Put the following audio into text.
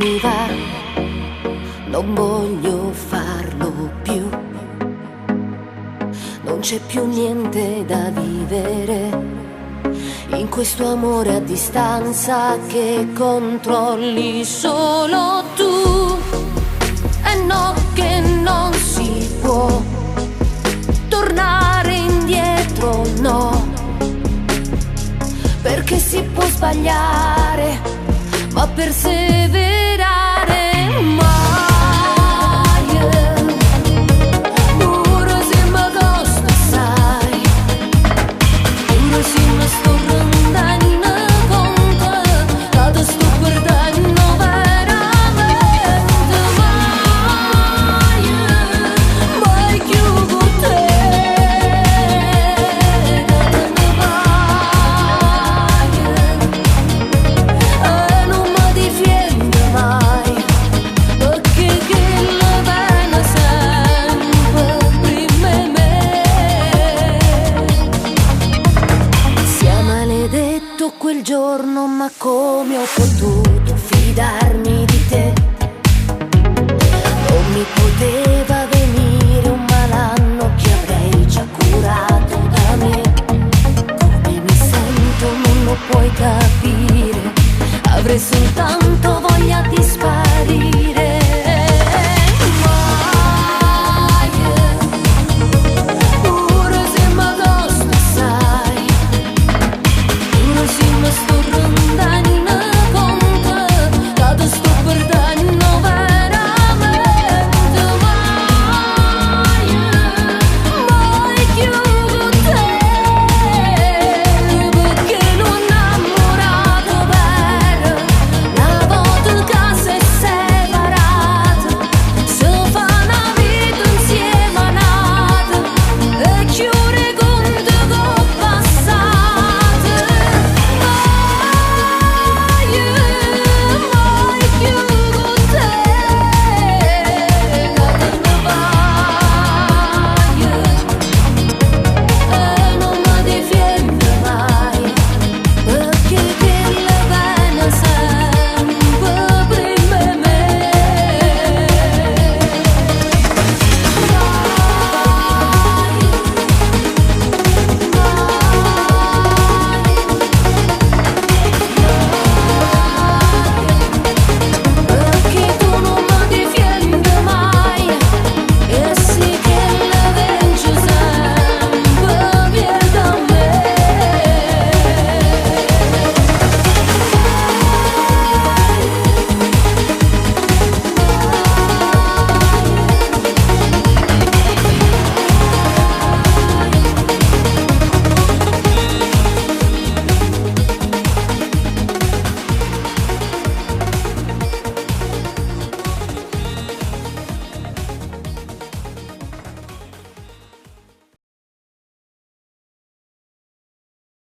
mi va, non voglio farlo più. Non c'è più niente da vivere in questo amore a distanza che controlli solo tu. E no, che non si può tornare indietro, no, perché si può sbagliare, ma perseverare mai. Pure se mi costa assai, pure se mi sto rendendo conto che ti sto perdendo veramente, mai più con te, che te ne vai e non mi difendo mai, perché che la pena sempre prima me. Sia maledetto quel giorno, ma come ho potuto fidarmi di te? Non mi poteva venire un malanno che avrei già curato da me. Come mi sento non lo puoi capire, avrei soltanto voglia di